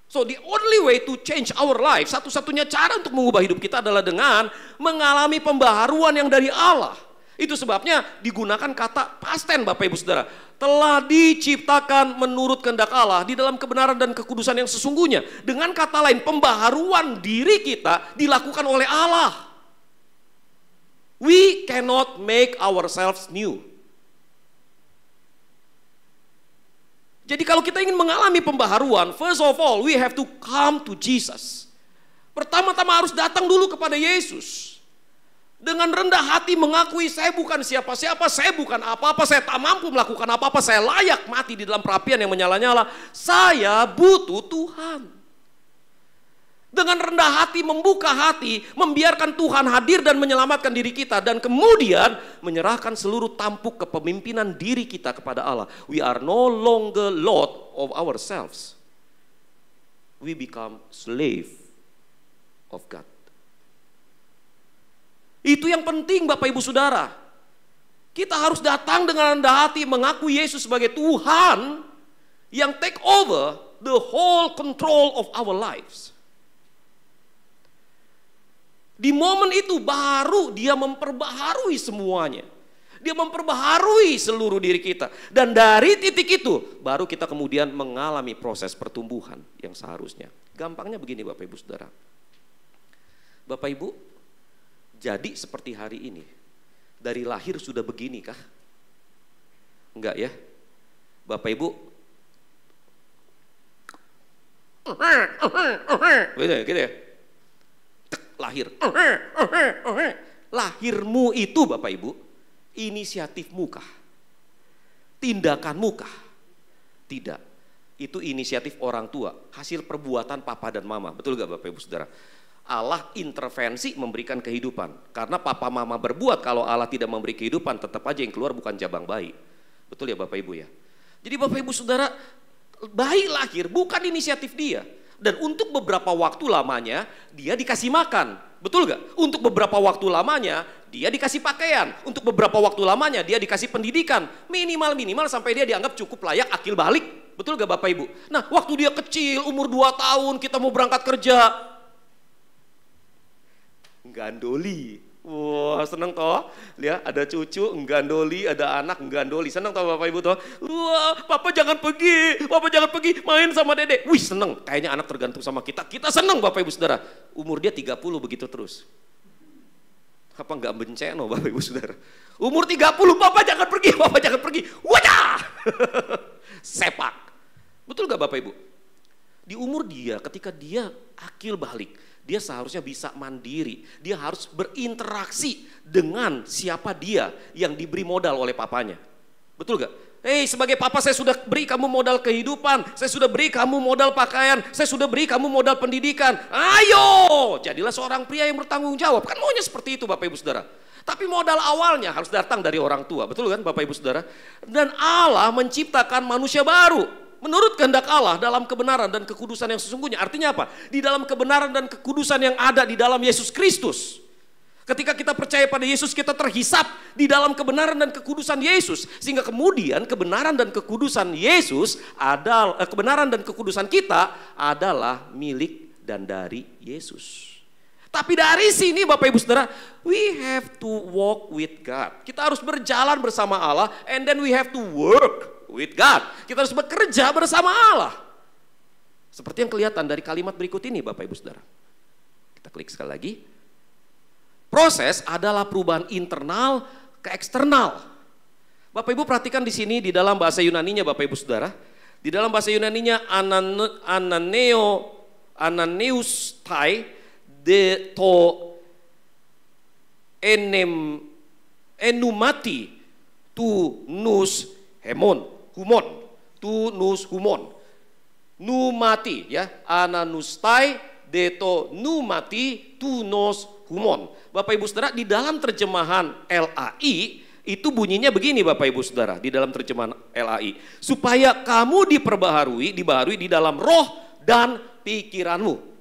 So the only way to change our life, satu-satunya cara untuk mengubah hidup kita adalah dengan mengalami pembaharuan yang dari Allah. Itu sebabnya digunakan kata past tense Bapak Ibu Saudara. Telah diciptakan menurut kehendak Allah di dalam kebenaran dan kekudusan yang sesungguhnya. Dengan kata lain, pembaharuan diri kita dilakukan oleh Allah. We cannot make ourselves new. Jadi kalau kita ingin mengalami pembaharuan, first of all, we have to come to Jesus. Pertama-tama harus datang dulu kepada Yesus. Dengan rendah hati mengakui saya bukan siapa-siapa, saya bukan apa-apa, saya tak mampu melakukan apa-apa, saya layak mati di dalam perapian yang menyala-nyala. Saya butuh Tuhan. Dengan rendah hati, membuka hati, membiarkan Tuhan hadir dan menyelamatkan diri kita. Dan kemudian menyerahkan seluruh tampuk kepemimpinan diri kita kepada Allah. We are no longer Lord of ourselves. We become slave of God. Itu yang penting Bapak Ibu Saudara. Kita harus datang dengan rendah hati, mengaku Yesus sebagai Tuhan yang take over the whole control of our lives. Di momen itu baru dia memperbaharui semuanya. Dia memperbaharui seluruh diri kita. Dan dari titik itu baru kita kemudian mengalami proses pertumbuhan yang seharusnya. Gampangnya begini Bapak Ibu Saudara. Bapak Ibu, jadi seperti hari ini. Dari lahir sudah begini kah? Enggak ya? Bapak Ibu gitu ya. Lahir. Lahirmu itu Bapak Ibu, inisiatifmu kah? Tindakanmu kah? Tidak. Itu inisiatif orang tua, hasil perbuatan papa dan mama. Betul gak Bapak Ibu Saudara? Allah intervensi memberikan kehidupan. Karena papa mama berbuat, kalau Allah tidak memberi kehidupan, tetap aja yang keluar bukan jabang bayi. Betul ya Bapak Ibu ya? Jadi Bapak Ibu Saudara, bayi lahir bukan inisiatif dia. Dan untuk beberapa waktu lamanya dia dikasih makan, betul gak? Untuk beberapa waktu lamanya dia dikasih pakaian, untuk beberapa waktu lamanya dia dikasih pendidikan, minimal sampai dia dianggap cukup layak akil balik, betul gak Bapak Ibu? Nah waktu dia kecil umur 2 tahun kita mau berangkat kerja, gandoli. Wah seneng toh, lihat ada cucu enggandoli, ada anak enggandoli, seneng toh Bapak Ibu toh. Wah papa jangan pergi, main sama dedek. Wih seneng, kayaknya anak tergantung sama kita seneng Bapak Ibu Saudara. Umur dia 30 begitu terus. Apa enggak benceno Bapak Ibu Saudara? Umur 30, papa jangan pergi, wadah. Sepak. Betul gak Bapak Ibu? Di umur dia, ketika dia akil balik, dia seharusnya bisa mandiri. Dia harus berinteraksi dengan siapa dia yang diberi modal oleh papanya. Betul gak? Hei sebagai papa saya sudah beri kamu modal kehidupan. Saya sudah beri kamu modal pakaian. Saya sudah beri kamu modal pendidikan. Ayo jadilah seorang pria yang bertanggung jawab. Kan maunya seperti itu Bapak Ibu Saudara. Tapi modal awalnya harus datang dari orang tua. Betul kan Bapak Ibu Saudara? Dan Allah menciptakan manusia baru menurut kehendak Allah dalam kebenaran dan kekudusan yang sesungguhnya. Artinya apa? Di dalam kebenaran dan kekudusan yang ada di dalam Yesus Kristus. Ketika kita percaya pada Yesus, kita terhisap di dalam kebenaran dan kekudusan Yesus. Sehingga kemudian kebenaran dan kekudusan Yesus adalah kebenaran dan kekudusan kita adalah milik dan dari Yesus. Tapi dari sini Bapak Ibu Saudara, we have to walk with God. Kita harus berjalan bersama Allah, and then we have to work with God. Kita harus bekerja bersama Allah. Seperti yang kelihatan dari kalimat berikut ini Bapak Ibu Saudara. Kita klik sekali lagi. Proses adalah perubahan internal ke eksternal. Bapak Ibu perhatikan di sini di dalam bahasa Yunaninya Bapak Ibu Saudara. Di dalam bahasa Yunaninya ananeustai de to enumati tu nus humon, tu nus humon, numati ya, ananustai deto numati tu nos humon. Bapak Ibu Saudara, di dalam terjemahan LAI itu bunyinya begini Bapak Ibu Saudara, di dalam terjemahan LAI, supaya kamu dibaharui di dalam roh dan pikiranmu.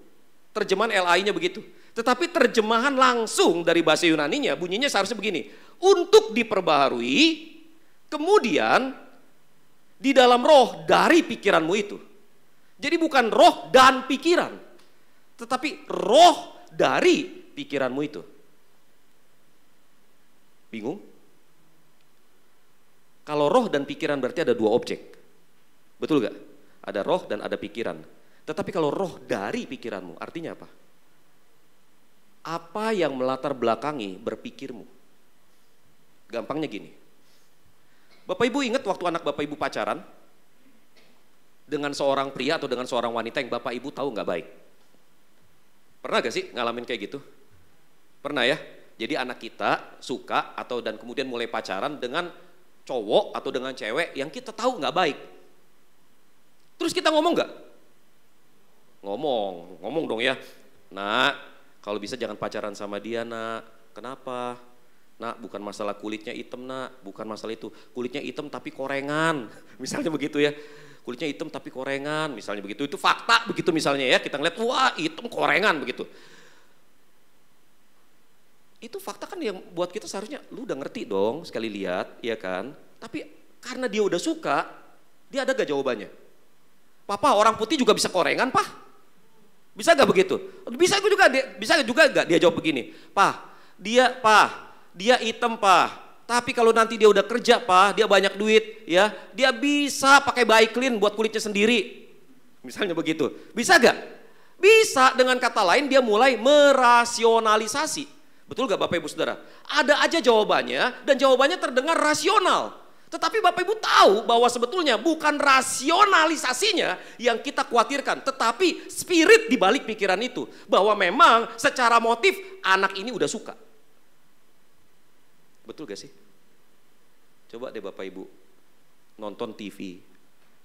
Terjemahan LAI-nya begitu. Tetapi terjemahan langsung dari bahasa Yunaninya bunyinya seharusnya begini, untuk diperbaharui kemudian di dalam roh dari pikiranmu itu. Jadi bukan roh dan pikiran, tetapi roh dari pikiranmu itu. Bingung? Kalau roh dan pikiran berarti ada 2 objek. Betul gak? Ada roh dan ada pikiran. Tetapi kalau roh dari pikiranmu artinya apa? Apa yang melatar belakangi berpikirmu? Gampangnya gini. Bapak Ibu ingat waktu anak Bapak Ibu pacaran dengan seorang pria atau dengan seorang wanita yang Bapak Ibu tahu nggak baik? Pernah gak sih ngalamin kayak gitu? Pernah ya? Jadi anak kita suka atau dan kemudian mulai pacaran dengan cowok atau dengan cewek yang kita tahu nggak baik. Terus kita ngomong nggak? Ngomong dong ya. Nak, kalau bisa jangan pacaran sama dia nak. Kenapa? Nak, bukan masalah kulitnya hitam nak, bukan masalah itu. Kulitnya hitam tapi korengan, misalnya begitu ya. Kulitnya hitam tapi korengan, misalnya begitu. Itu fakta begitu misalnya ya. Kita ngeliat, wah hitam korengan begitu. Itu fakta kan yang buat kita seharusnya, lu udah ngerti dong sekali lihat, ya kan. Tapi karena dia udah suka, dia ada gak jawabannya? Papa, orang putih juga bisa korengan, Pak? Bisa gak begitu? Bisa juga gak dia jawab begini, dia hitam Pak, tapi kalau nanti dia udah kerja Pak, dia banyak duit ya, dia bisa pakai Baiklin buat kulitnya sendiri. Misalnya begitu. Bisa gak? Bisa, dengan kata lain dia mulai merasionalisasi. Betul gak Bapak Ibu Saudara? Ada aja jawabannya dan jawabannya terdengar rasional. Tetapi Bapak Ibu tahu bahwa sebetulnya bukan rasionalisasinya yang kita khawatirkan, tetapi spirit di balik pikiran itu. Bahwa memang secara motif anak ini udah suka. Betul gak sih? Coba deh Bapak Ibu nonton TV.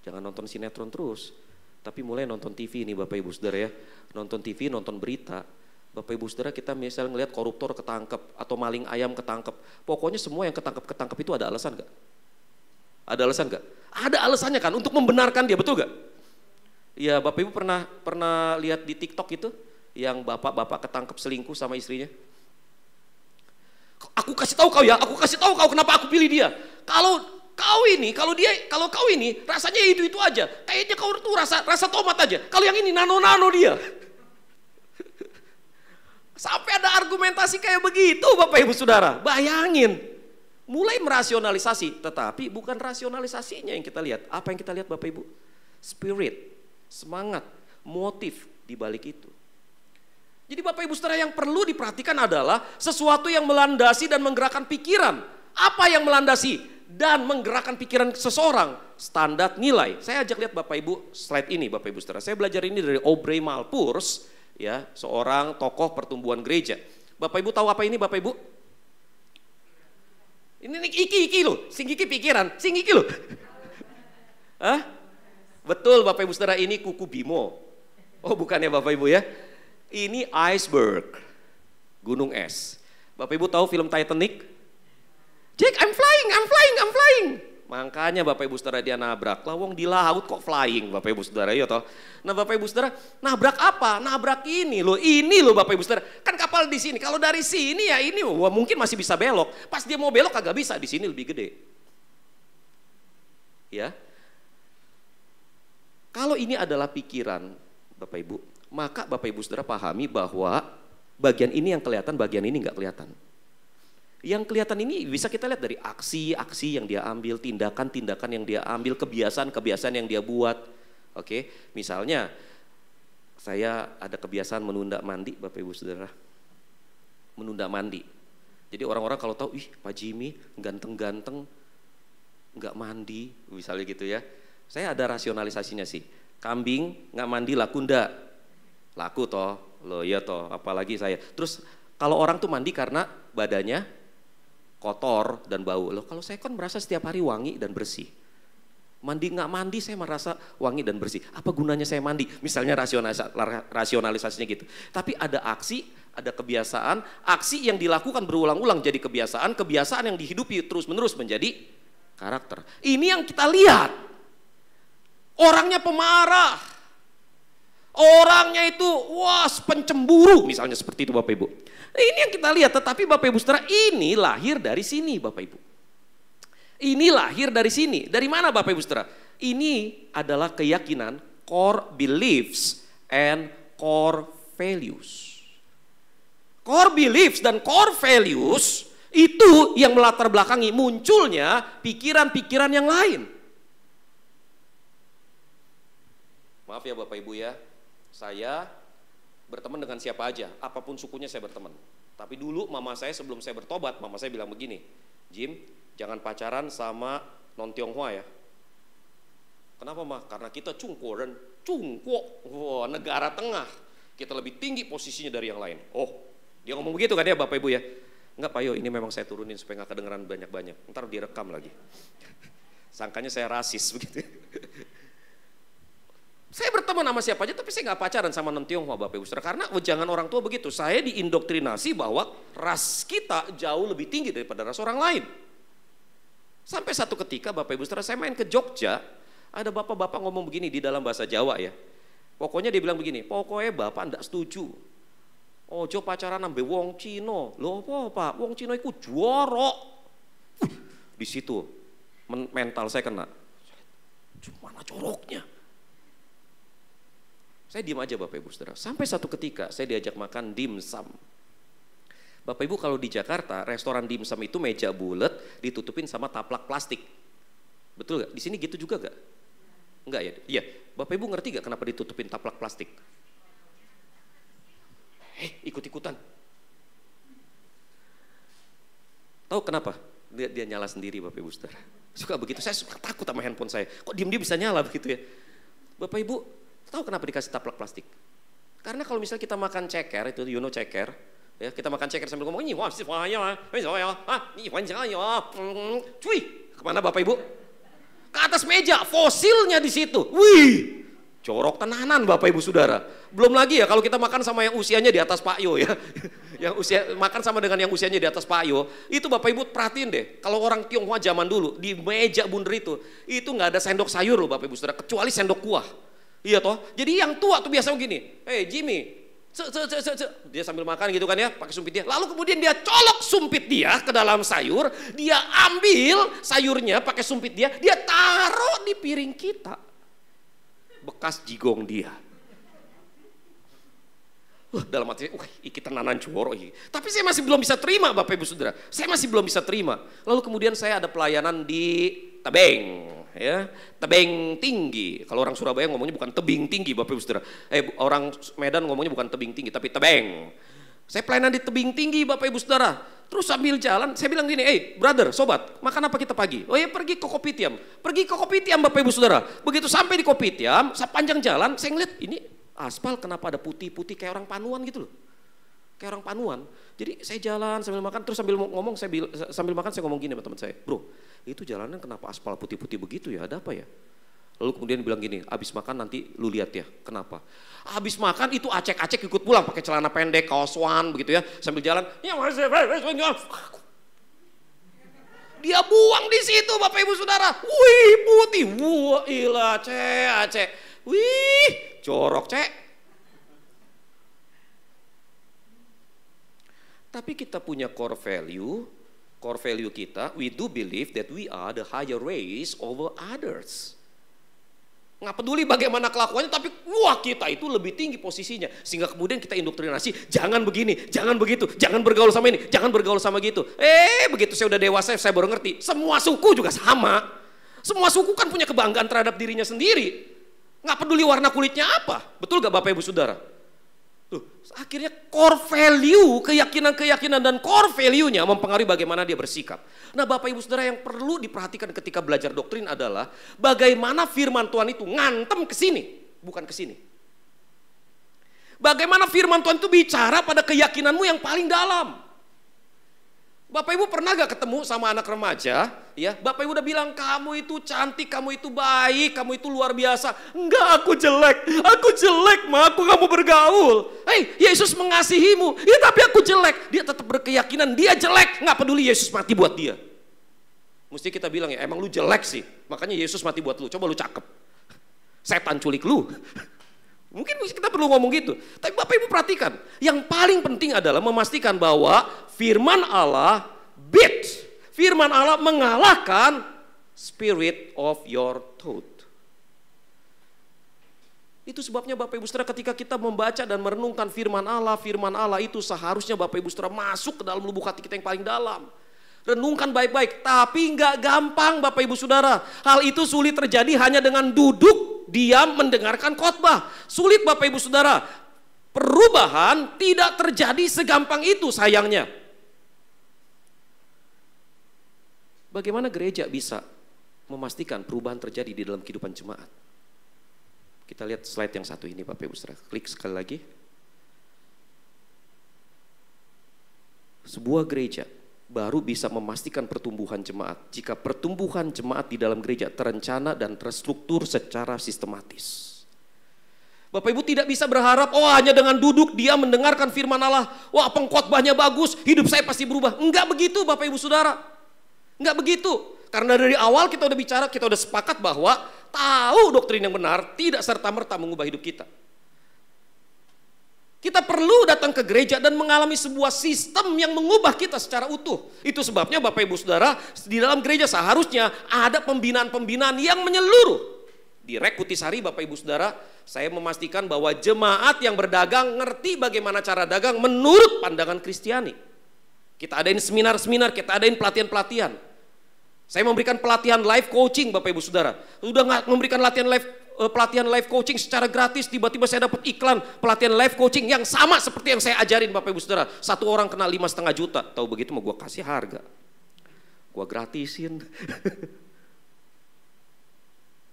Jangan nonton sinetron terus, tapi mulai nonton TV nih Bapak Ibu Saudara ya. Nonton TV, nonton berita. Bapak Ibu Saudara, kita misalnya ngelihat koruptor ketangkep atau maling ayam ketangkep. Pokoknya semua yang ketangkep itu ada alasan gak? Ada alasan gak? Ada alasannya kan untuk membenarkan dia, betul gak? Ya Bapak Ibu pernah lihat di TikTok itu yang bapak-bapak ketangkep selingkuh sama istrinya? Aku kasih tahu kau ya, aku kasih tahu kau kenapa aku pilih dia. Kalau kau ini rasanya itu aja. Kayaknya kau tuh rasa tomat aja. Kalau yang ini nano dia. Sampai ada argumentasi kayak begitu Bapak Ibu Saudara. Bayangin. Mulai merasionalisasi, tetapi bukan rasionalisasinya yang kita lihat. Apa yang kita lihat Bapak Ibu? Spirit, semangat, motif di balik itu. Jadi Bapak Ibu Saudara, yang perlu diperhatikan adalah sesuatu yang melandasi dan menggerakkan pikiran. Apa yang melandasi dan menggerakkan pikiran seseorang? Standar nilai. Saya ajak lihat Bapak Ibu slide ini Bapak Ibu Saudara. Saya belajar ini dari Aubrey Malpurs, ya, seorang tokoh pertumbuhan gereja. Bapak Ibu tahu apa ini Bapak Ibu? Ini iki loh, sing iki pikiran, sing iki loh. Hah? Betul Bapak Ibu Saudara, ini kuku Bimo. Oh bukan ya Bapak Ibu ya. Ini iceberg, gunung es. Bapak Ibu tahu film Titanic? Jack, I'm flying. Makanya Bapak Ibu Saudara dia nabrak. Lawong di laut kok flying Bapak Ibu Saudara, ya toh. Nah Bapak Ibu Saudara, nabrak apa? Nabrak ini loh Bapak Ibu Saudara. Kan kapal di sini. Kalau dari sini ya ini, wah mungkin masih bisa belok. Pas dia mau belok kagak bisa, di sini lebih gede. Ya. Kalau ini adalah pikiran Bapak Ibu, maka Bapak Ibu Saudara pahami bahwa bagian ini yang kelihatan, bagian ini nggak kelihatan. Yang kelihatan ini bisa kita lihat dari aksi-aksi yang dia ambil, tindakan-tindakan yang dia ambil, kebiasaan-kebiasaan yang dia buat. Oke, misalnya saya ada kebiasaan menunda mandi Bapak Ibu Saudara. Menunda mandi. Jadi orang-orang kalau tahu, ih Pak Jimmy ganteng-ganteng nggak mandi, misalnya gitu ya. Saya ada rasionalisasinya sih. Kambing nggak mandi laku ndak? Laku toh, loh ya toh, apalagi saya. Terus kalau orang tuh mandi karena badannya kotor dan bau. Loh kalau saya kan merasa setiap hari wangi dan bersih. Mandi nggak mandi saya merasa wangi dan bersih. Apa gunanya saya mandi? Misalnya rasionalisasinya gitu. Tapi ada aksi, ada kebiasaan, aksi yang dilakukan berulang-ulang jadi kebiasaan, kebiasaan yang dihidupi terus-menerus menjadi karakter. Ini yang kita lihat. Orangnya pemarah. Orangnya itu pencemburu, misalnya seperti itu Bapak Ibu. Ini yang kita lihat, tetapi Bapak Ibu Saudara, ini lahir dari sini Bapak Ibu. Ini lahir dari sini. Dari mana Bapak Ibu Saudara? Ini adalah keyakinan, core beliefs and core values. Core beliefs dan core values itu yang melatar belakangi munculnya pikiran-pikiran yang lain. Maaf ya Bapak Ibu ya, saya berteman dengan siapa aja, apapun sukunya saya berteman. Tapi dulu mama saya sebelum saya bertobat, mama saya bilang begini, Jim, jangan pacaran sama non Tionghoa ya. Kenapa mah? Karena kita Cungko dan Cungko, negara tengah, kita lebih tinggi posisinya dari yang lain. Oh, dia ngomong begitu kan ya Bapak Ibu ya? Enggak Pak Yo, ini memang saya turunin supaya nggak kedengeran banyak-banyak. Ntar direkam lagi. Sangkanya saya rasis begitu. Saya berteman teman sama siapa aja, tapi saya nggak pacaran sama non Tionghoa Bapak Ibu Saudara. Karena jangan orang tua begitu. Saya diindoktrinasi bahwa ras kita jauh lebih tinggi daripada ras orang lain. Sampai satu ketika Bapak Ibu Saudara, saya main ke Jogja, ada bapak-bapak ngomong begini di dalam bahasa Jawa ya. Pokoknya dia bilang begini, pokoknya bapak ndak setuju. Ojo pacaran ambe wong Cino. Loh apa Pak? Wong Cino itu jorok. Di situ mental saya kena. Mana joroknya? Saya diam aja Bapak Ibu Saudara. Sampai satu ketika saya diajak makan dimsum. Bapak Ibu kalau di Jakarta restoran dimsum itu meja bulat ditutupin sama taplak plastik. Betul gak? Di sini gitu juga gak? Enggak ya? Iya. Bapak Ibu ngerti gak kenapa ditutupin taplak plastik? Ikut-ikutan. Tahu kenapa? Dia nyala sendiri Bapak Ibu Saudara. Suka begitu, saya suka takut sama handphone saya. Kok diem-diem bisa nyala begitu ya? Bapak Ibu, tahu kenapa dikasih taplak plastik? Karena kalau misalnya kita makan ceker, itu you know ceker, ya kita makan ceker sambil ngomong, cuy, kemana Bapak Ibu? Ke atas meja, fosilnya di situ. Wih, corok tenanan Bapak Ibu Saudara. Belum lagi ya kalau kita makan sama yang usianya di atas Pak Yo ya. Yang usia makan sama dengan yang usianya di atas Pak Yo, itu Bapak Ibu perhatiin deh. Kalau orang Tionghoa zaman dulu di meja bundar itu nggak ada sendok sayur loh Bapak Ibu Saudara, kecuali sendok kuah. Iya toh. Jadi yang tua tuh biasa begini. Jimmy, dia sambil makan gitu kan ya, pakai sumpit dia. Lalu kemudian dia colok sumpit dia ke dalam sayur, dia ambil sayurnya pakai sumpit dia taruh di piring kita. Bekas jigong dia. Dalam hati, iki tenanan coro iki. Tapi saya masih belum bisa terima Bapak Ibu Saudara. Saya masih belum bisa terima. Lalu kemudian saya ada pelayanan di Tebeng, ya, Tebeng Tinggi. Kalau orang Surabaya ngomongnya bukan tebing tinggi Bapak Ibu Saudara. Orang Medan ngomongnya bukan tebing tinggi tapi Tebeng. Saya pelayanan di Tebing Tinggi Bapak Ibu Saudara. Terus sambil jalan saya bilang gini, brother, sobat, makan apa kita pagi? Oh ya pergi ke Kopitiam. Pergi ke Kopitiam Bapak Ibu Saudara. Begitu sampai di Kopitiam, sepanjang jalan saya ngeliat ini aspal kenapa ada putih-putih kayak orang panuan gitu loh. Kayak orang panuan. Jadi saya jalan sambil makan, terus sambil ngomong sambil makan saya ngomong gini sama teman saya, bro, itu jalanan kenapa aspal putih-putih begitu ya, ada apa ya? Lalu kemudian bilang gini, abis makan nanti lu lihat ya, kenapa? Abis makan itu acek-acek ikut pulang pakai celana pendek, kaoswan begitu ya, sambil jalan, dia buang di situ Bapak Ibu Saudara. Wih putih, wah ilah acek, wih corok cek. Tapi kita punya core value kita, we do believe that we are the higher race over others. Nggak peduli bagaimana kelakuannya, tapi wah kita itu lebih tinggi posisinya. Sehingga kemudian kita indoktrinasi, jangan begini, jangan begitu, jangan bergaul sama ini, jangan bergaul sama gitu. Begitu saya udah dewasa, saya baru ngerti, semua suku juga sama. Semua suku kan punya kebanggaan terhadap dirinya sendiri. Nggak peduli warna kulitnya apa, betul gak Bapak Ibu Saudara? Akhirnya core value, keyakinan dan core value-nya mempengaruhi bagaimana dia bersikap. Nah Bapak Ibu Saudara, yang perlu diperhatikan ketika belajar doktrin adalah bagaimana firman Tuhan itu ngantem ke sini, bukan ke sini. Bagaimana firman Tuhan itu bicara pada keyakinanmu yang paling dalam. Bapak Ibu pernah gak ketemu sama anak remaja, ya? Bapak Ibu udah bilang kamu itu cantik, kamu itu baik, kamu itu luar biasa. Enggak, aku jelek ma, aku gak mau bergaul. Yesus mengasihimu, ya tapi aku jelek. Dia tetap berkeyakinan dia jelek, nggak peduli Yesus mati buat dia. Mesti kita bilang ya, emang lu jelek sih, makanya Yesus mati buat lu. Coba lu cakep, setan culik lu. Mungkin kita perlu ngomong gitu. Tapi Bapak Ibu perhatikan, yang paling penting adalah memastikan bahwa firman Allah firman Allah mengalahkan spirit of your thought. Itu sebabnya Bapak Ibu Saudara, ketika kita membaca dan merenungkan firman Allah itu seharusnya Bapak Ibu Saudara masuk ke dalam lubuk hati kita yang paling dalam. Renungkan baik-baik, tapi nggak gampang Bapak Ibu Saudara. Hal itu sulit terjadi hanya dengan duduk diam mendengarkan khotbah. Sulit Bapak Ibu Saudara. Perubahan tidak terjadi segampang itu sayangnya. Bagaimana gereja bisa memastikan perubahan terjadi di dalam kehidupan jemaat? Kita lihat slide yang satu ini Bapak Ibu Saudara. Klik sekali lagi. Sebuah gereja baru bisa memastikan pertumbuhan jemaat jika pertumbuhan jemaat di dalam gereja terencana dan terstruktur secara sistematis. Bapak Ibu tidak bisa berharap, oh hanya dengan duduk dia mendengarkan firman Allah, wah pengkhotbahnya bagus, hidup saya pasti berubah. Enggak begitu Bapak Ibu Saudara. Enggak begitu. Karena dari awal kita udah bicara, kita udah sepakat bahwa tahu doktrin yang benar tidak serta-merta mengubah hidup kita. Kita perlu datang ke gereja dan mengalami sebuah sistem yang mengubah kita secara utuh. Itu sebabnya Bapak Ibu Saudara, di dalam gereja seharusnya ada pembinaan-pembinaan yang menyeluruh. Di Rek Kutisari Bapak Ibu Saudara, saya memastikan bahwa jemaat yang berdagang ngerti bagaimana cara dagang menurut pandangan Kristiani. Kita adain seminar-seminar, kita adain pelatihan-pelatihan. Saya memberikan pelatihan life coaching Bapak Ibu Saudara. Sudah nggak memberikan pelatihan life coaching secara gratis, tiba-tiba saya dapat iklan pelatihan life coaching yang sama seperti yang saya ajarin Bapak Ibu Saudara. Satu orang kena 5,5 juta. Tahu begitu mau gue kasih harga. Gue gratisin.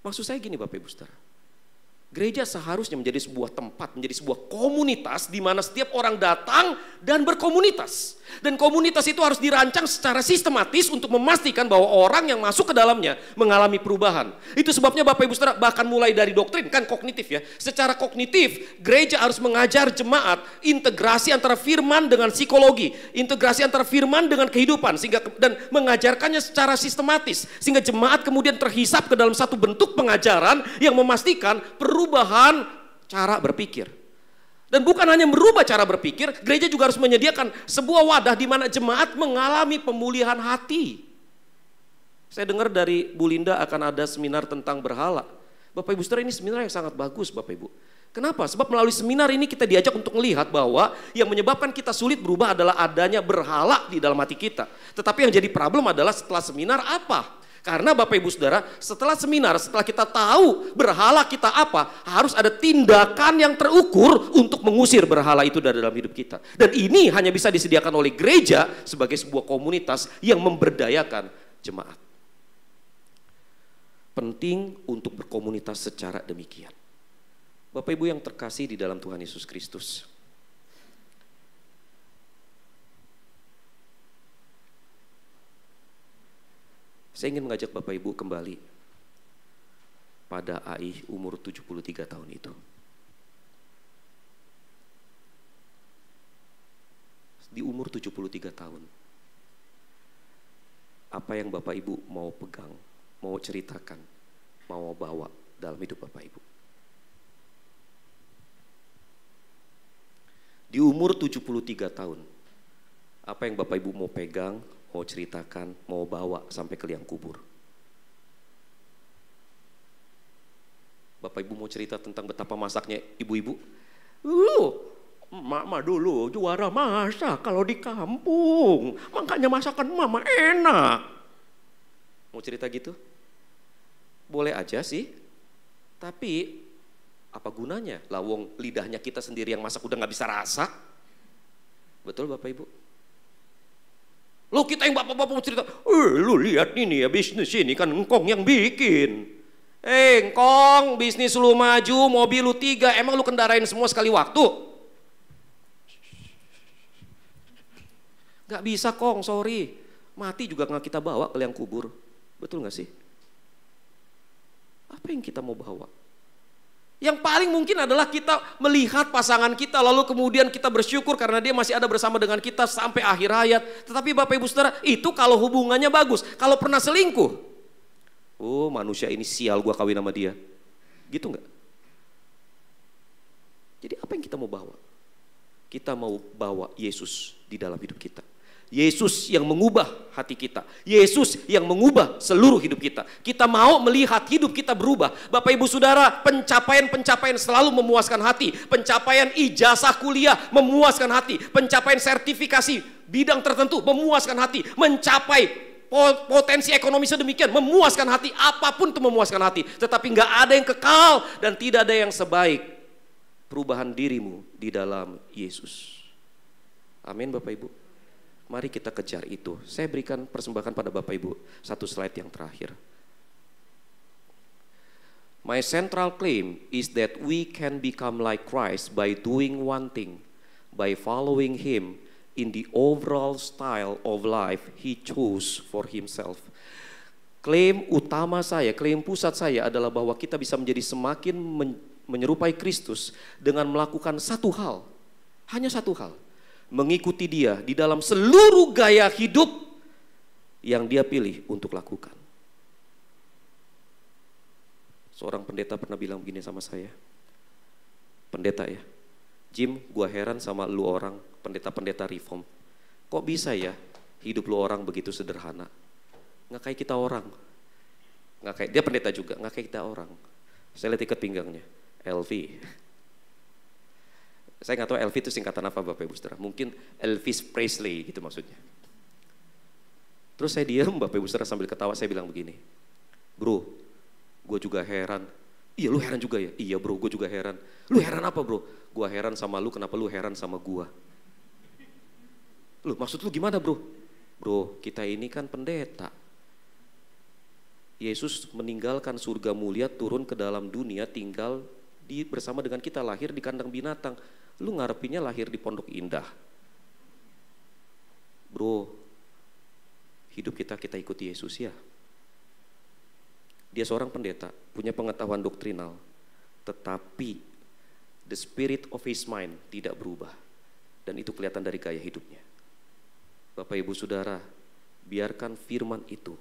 Maksud saya gini Bapak Ibu Saudara. Gereja seharusnya menjadi sebuah tempat, menjadi sebuah komunitas di mana setiap orang datang dan berkomunitas. Dan komunitas itu harus dirancang secara sistematis untuk memastikan bahwa orang yang masuk ke dalamnya mengalami perubahan. Itu sebabnya Bapak Ibu Saudara, bahkan mulai dari doktrin, kan kognitif ya. Secara kognitif, gereja harus mengajar jemaat integrasi antara firman dengan psikologi, integrasi antara firman dengan kehidupan, dan mengajarkannya secara sistematis. Sehingga jemaat kemudian terhisap ke dalam satu bentuk pengajaran yang memastikan perubahan cara berpikir. Dan bukan hanya merubah cara berpikir, gereja juga harus menyediakan sebuah wadah di mana jemaat mengalami pemulihan hati. Saya dengar dari Bu Linda akan ada seminar tentang berhala. Bapak Ibu Saudara, ini seminar yang sangat bagus Bapak Ibu. Kenapa? Sebab melalui seminar ini kita diajak untuk melihat bahwa yang menyebabkan kita sulit berubah adalah adanya berhala di dalam hati kita. Tetapi yang jadi problem adalah setelah seminar apa? Karena Bapak Ibu Saudara, setelah seminar, setelah kita tahu berhala kita apa, harus ada tindakan yang terukur untuk mengusir berhala itu dari dalam hidup kita. Dan ini hanya bisa disediakan oleh gereja sebagai sebuah komunitas yang memberdayakan jemaat. Penting untuk berkomunitas secara demikian. Bapak Ibu yang terkasih di dalam Tuhan Yesus Kristus. Saya ingin mengajak Bapak Ibu kembali pada Ai umur 73 tahun itu. Di umur 73 tahun, apa yang Bapak Ibu mau pegang, mau ceritakan, mau bawa dalam hidup Bapak Ibu? Di umur 73 tahun, apa yang Bapak Ibu mau pegang, mau ceritakan, mau bawa sampai ke liang kubur? Bapak Ibu mau cerita tentang betapa masaknya ibu-ibu? Mama dulu juara masak kalau di kampung, makanya masakan mama enak. Mau cerita gitu? Boleh aja sih, tapi apa gunanya? Lawong lidahnya kita sendiri yang masak udah gak bisa rasa. Betul Bapak Ibu? Lo kita yang bapak-bapak mau cerita, lu lihat ini ya bisnis ini kan engkong yang bikin. Engkong, bisnis lu maju, mobil lu 3, emang lu kendarain semua sekali waktu? Gak bisa Kong, sorry. Mati juga gak kita bawa ke liang kubur. Betul gak sih? Apa yang kita mau bawa? Yang paling mungkin adalah kita melihat pasangan kita, lalu kemudian kita bersyukur karena dia masih ada bersama dengan kita sampai akhir hayat. Tetapi Bapak Ibu Saudara, itu kalau hubungannya bagus. Kalau pernah selingkuh, oh manusia ini sial, gua kawin sama dia. Gitu enggak? Jadi apa yang kita mau bawa? Kita mau bawa Yesus di dalam hidup kita. Yesus yang mengubah hati kita. Yesus yang mengubah seluruh hidup kita. Kita mau melihat hidup kita berubah. Bapak Ibu Saudara, pencapaian-pencapaian selalu memuaskan hati. Pencapaian ijazah kuliah memuaskan hati. Pencapaian sertifikasi bidang tertentu memuaskan hati. Mencapai potensi ekonomi sedemikian memuaskan hati. Apapun itu memuaskan hati. Tetapi nggak ada yang kekal dan tidak ada yang sebaik perubahan dirimu di dalam Yesus. Amin Bapak Ibu. Mari kita kejar itu. Saya berikan persembahan pada Bapak Ibu satu slide yang terakhir. My central claim is that we can become like Christ by doing one thing, by following Him in the overall style of life He chose for Himself. Klaim utama saya, klaim pusat saya adalah bahwa kita bisa menjadi semakin menyerupai Kristus dengan melakukan satu hal, hanya satu hal, mengikuti Dia di dalam seluruh gaya hidup yang Dia pilih untuk lakukan. Seorang pendeta pernah bilang begini sama saya, pendeta ya, Jim, gua heran sama lu orang pendeta-pendeta reform, kok bisa ya hidup lu orang begitu sederhana, nggak kayak kita orang, nggak kayak dia pendeta juga, nggak kayak kita orang. Saya lihat ikat pinggangnya, LV. Saya nggak tahu LV itu singkatan apa Bapak Ibu Saudara, mungkin Elvis Presley gitu maksudnya. Terus saya diam, Bapak Ibu Saudara, sambil ketawa saya bilang begini, bro, gue juga heran. Iya lu heran juga ya? Iya bro, gue juga heran. Lu heran apa bro? Gue heran sama lu, kenapa lu heran sama gue? Lu maksud lu gimana bro? Bro, kita ini kan pendeta. Yesus meninggalkan surga mulia, turun ke dalam dunia, tinggal bersama dengan kita, lahir di kandang binatang. Lu ngarepinnya lahir di Pondok Indah. Bro, hidup kita ikuti Yesus ya. Dia seorang pendeta, punya pengetahuan doktrinal, tetapi the spirit of his mind tidak berubah. Dan itu kelihatan dari gaya hidupnya. Bapak Ibu Saudara, biarkan firman itu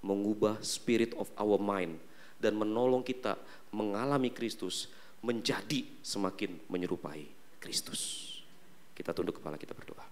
mengubah spirit of our mind dan menolong kita mengalami Kristus, menjadi semakin menyerupai Kristus. Kita tunduk kepala, kita berdoa.